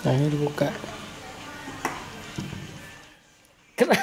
Nah, ini dibuka. Kenapa?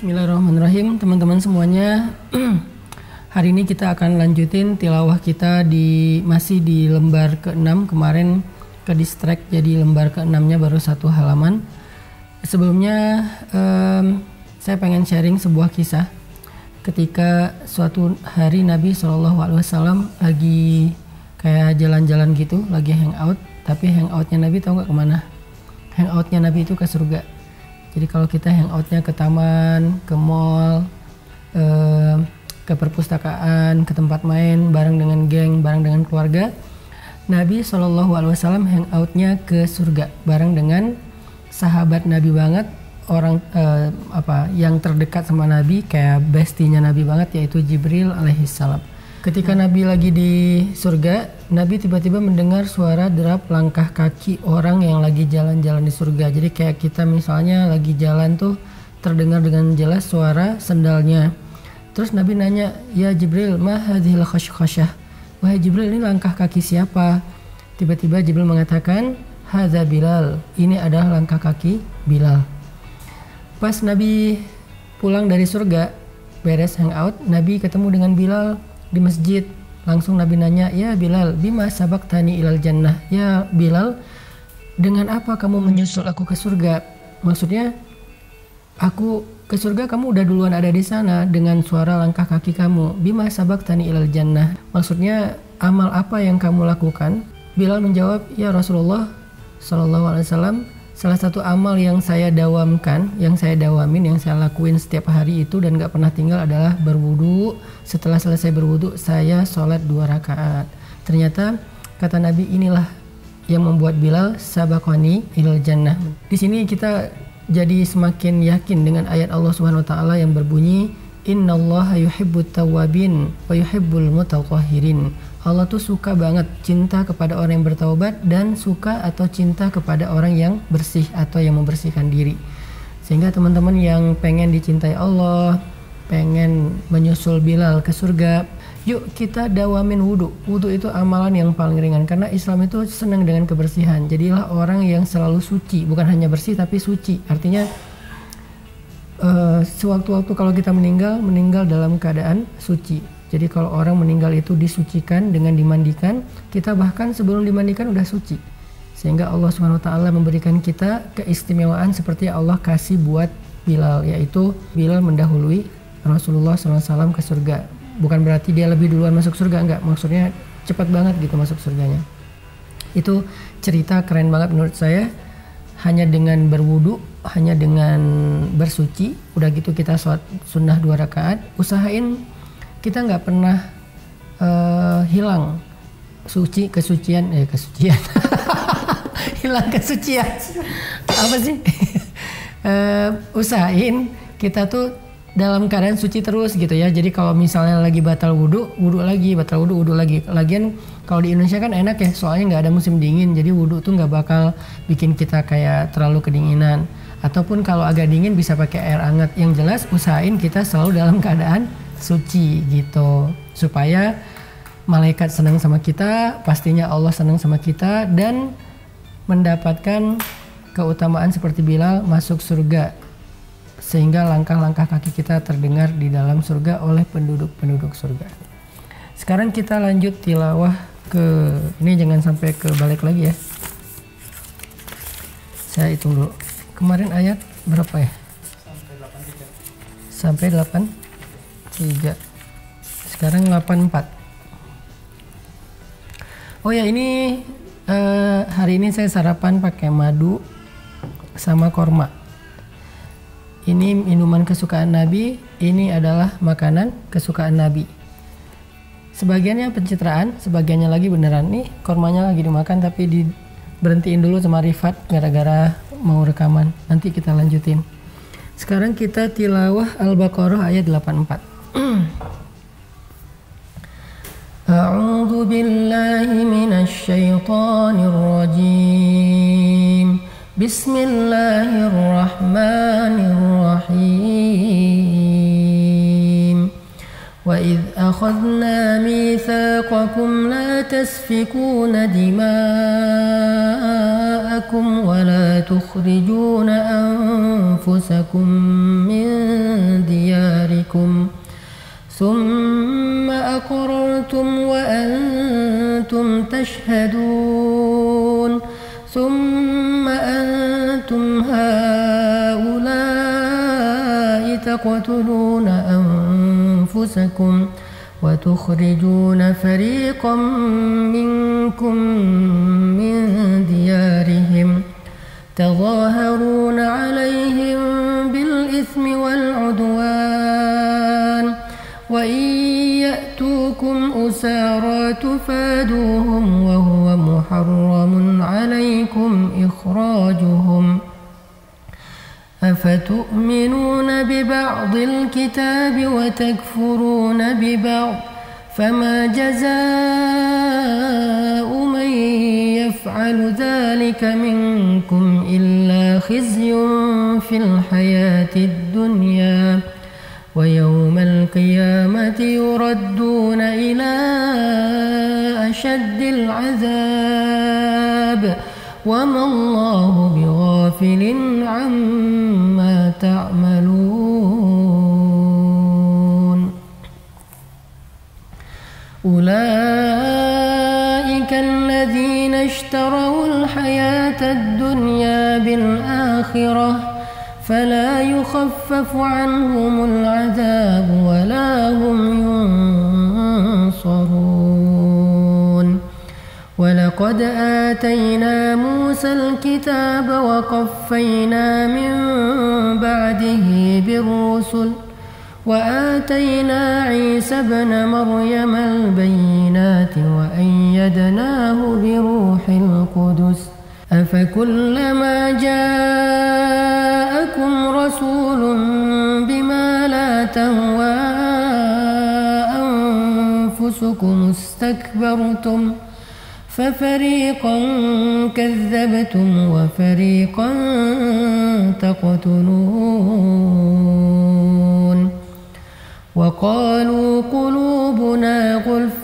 Bismillahirrahmanirrahim, teman-teman semuanya. Hari ini kita akan lanjutin tilawah kita masih di lembar ke-6. Kemarin ke distract jadi lembar ke-6-nya baru satu halaman. Sebelumnya saya pengen sharing sebuah kisah. Ketika suatu hari Nabi SAW lagi kayak jalan-jalan gitu, lagi hangout. Tapi hangoutnya Nabi tahu nggak kemana? Hangoutnya Nabi itu ke surga. Jadi kalau kita hangoutnya ke taman, ke mall, ke perpustakaan, ke tempat main, bareng dengan geng, bareng dengan keluarga, Nabi SAW hangoutnya ke surga, bareng dengan sahabat Nabi banget, orang yang terdekat sama Nabi, kayak bestinya Nabi banget, yaitu Jibril alaihissalam. Ketika Nabi lagi di surga, Nabi tiba-tiba mendengar suara derap langkah kaki orang yang lagi jalan-jalan di surga. Jadi kayak kita misalnya lagi jalan tuh terdengar dengan jelas suara sendalnya. Terus Nabi nanya, "Ya Jibril, ma hadhil khashkhashah?" Wahai Jibril, ini langkah kaki siapa? Tiba-tiba Jibril mengatakan, "Hadza Bilal." Ini adalah langkah kaki Bilal. Pas Nabi pulang dari surga, beres hangout, Nabi ketemu dengan Bilal di masjid. Langsung Nabi nanya, "Ya Bilal, bima sabaktani ilal jannah?" Ya Bilal, dengan apa kamu menyusul aku ke surga? Maksudnya, aku ke surga, kamu udah duluan ada di sana dengan suara langkah kaki kamu. Bima sabaktani ilal jannah. Maksudnya, amal apa yang kamu lakukan? Bilal menjawab, "Ya Rasulullah sallallahu alaihi wasallam, salah satu amal yang saya dawamin, yang saya lakuin setiap hari itu dan gak pernah tinggal adalah berwudu. Setelah selesai berwudu, saya sholat 2 rakaat. Ternyata kata Nabi, inilah yang membuat Bilal sabaqani ilal jannah. Di sini kita jadi semakin yakin dengan ayat Allah Subhanahu wa taala yang berbunyi, "Innallaha yuhibbut tawwabin wa yuhibbul mutatahhirin." Allah tuh suka banget, cinta kepada orang yang bertaubat dan suka atau cinta kepada orang yang bersih atau yang membersihkan diri. Sehingga teman-teman yang pengen dicintai Allah, pengen menyusul Bilal ke surga, yuk kita dawamin wudu. Wudu itu amalan yang paling ringan karena Islam itu senang dengan kebersihan. Jadilah orang yang selalu suci, bukan hanya bersih tapi suci. Artinya sewaktu-waktu kalau kita meninggal dalam keadaan suci. Jadi kalau orang meninggal itu disucikan dengan dimandikan, kita bahkan sebelum dimandikan udah suci. Sehingga Allah Subhanahu wa taala memberikan kita keistimewaan seperti Allah kasih buat Bilal, yaitu Bilal mendahului Rasulullah SAW ke surga. Bukan berarti dia lebih duluan masuk surga, enggak. Maksudnya cepat banget gitu masuk surganya. Itu cerita keren banget menurut saya. Hanya dengan berwudu, hanya dengan bersuci, udah gitu kita sholat sunnah 2 rakaat, usahain kita nggak pernah hilang kesucian hilang kesucian apa sih usahain kita tuh dalam keadaan suci terus gitu ya. Jadi kalau misalnya lagi batal wudu lagi, batal wudu lagi. Lagian kalau di Indonesia kan enak ya, soalnya nggak ada musim dingin, jadi wudu tuh nggak bakal bikin kita kayak terlalu kedinginan. Ataupun kalau agak dingin bisa pakai air hangat. Yang jelas usahain kita selalu dalam keadaan suci gitu, supaya malaikat senang sama kita, pastinya Allah senang sama kita, dan mendapatkan keutamaan seperti Bilal masuk surga, sehingga langkah-langkah kaki kita terdengar di dalam surga oleh penduduk-penduduk surga. Sekarang kita lanjut tilawah ini jangan sampai kebalik lagi ya, saya hitung dulu. Kemarin ayat berapa ya? Sampai 83. Sekarang 84. Oh ya, ini hari ini saya sarapan pakai madu sama korma. Ini minuman kesukaan Nabi, ini adalah makanan kesukaan Nabi. Sebagiannya pencitraan, sebagiannya lagi beneran. Nih kormanya lagi dimakan tapi berhentiin dulu sama Rifat gara-gara mau rekaman. Nanti kita lanjutin. Sekarang kita tilawah Al-Baqarah ayat 84. A'udzu billahi minasy syaithanir rajim. Bismillahirrahmanirrahim. Wa idh akhadna mitsaqakum la tasfikuna dima'akum wa la tukhrijuna anfusakum min diyarikum thumma aqrartum wa antum tashhadun thumma antum haula'i taqtuluna anfusakum wa tukhrijuna fariqan minkum min diyarihim تظاهرون عليهم بالإثم والعدوان وإن يأتوكم أسارى تفادوهم وهو محرم عليكم إخراجهم أفتؤمنون ببعض الكتاب وتكفرون ببعض فما جزاء من يفعل ذلك منكم إلا خزي في الحياة الدنيا ويوم القيامة يردون إلى أشد العذاب وما الله بغافل عما تعملون أولئك الذين اشتروا الحياة الدنيا بالآخرة فلا يخفف عنهم العذاب ولا هم ينصرون ولقد آتينا موسى الكتاب وقفينا من بعده بالرسل وآتينا عيسى ابن مريم البينات وأيدناه بروح القدس أفكلما جاءكم رسول بما لا تهوى أنفسكم استكبرتم ففريقا كذبتم وفريقا تقتلون وقالوا قلوبنا غلف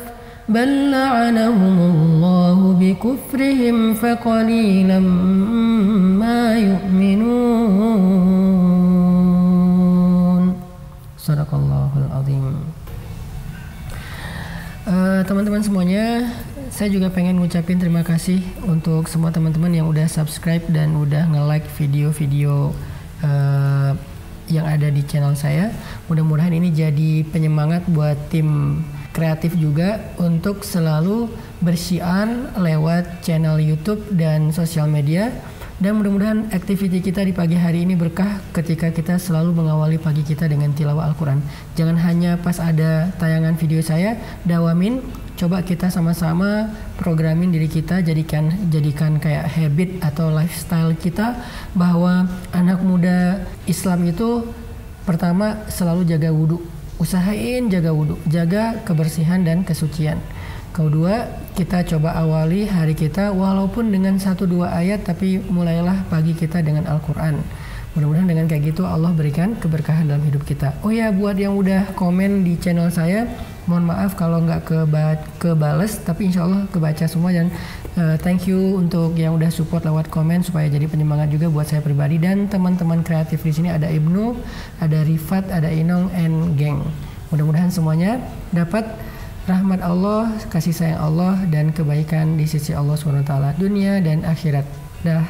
بل لعنهم الله بكفرهم فقليلا ما يؤمنون. Sadaqallahul azim. Teman-teman semuanya, saya juga pengen ngucapin terima kasih untuk semua teman-teman yang udah subscribe dan udah nge-like video-video yang ada di channel saya. Mudah-mudahan ini jadi penyemangat buat tim kreatif juga untuk selalu bersiar lewat channel YouTube dan sosial media. Dan mudah-mudahan aktiviti kita di pagi hari ini berkah ketika kita selalu mengawali pagi kita dengan tilawah Al-Quran. Jangan hanya pas ada tayangan video saya, dawamin. Coba kita sama-sama programin diri kita, jadikan kayak habit atau lifestyle kita, bahwa anak muda Islam itu pertama selalu jaga wudhu. Usahain jaga wudhu, jaga kebersihan dan kesucian. Kedua, kita coba awali hari kita walaupun dengan 1-2 ayat, tapi mulailah pagi kita dengan Al-Quran. Mudah-mudahan dengan kayak gitu Allah berikan keberkahan dalam hidup kita. Oh ya, buat yang udah komen di channel saya, mohon maaf kalau nggak kebales, tapi insya Allah kebaca semua. Dan thank you untuk yang udah support lewat komen supaya jadi penyemangat juga buat saya pribadi dan teman-teman kreatif di sini. Ada Ibnu, ada Rifat, ada Inong, and geng. Mudah-mudahan semuanya dapat rahmat Allah, kasih sayang Allah, dan kebaikan di sisi Allah SWT dunia dan akhirat. Dah.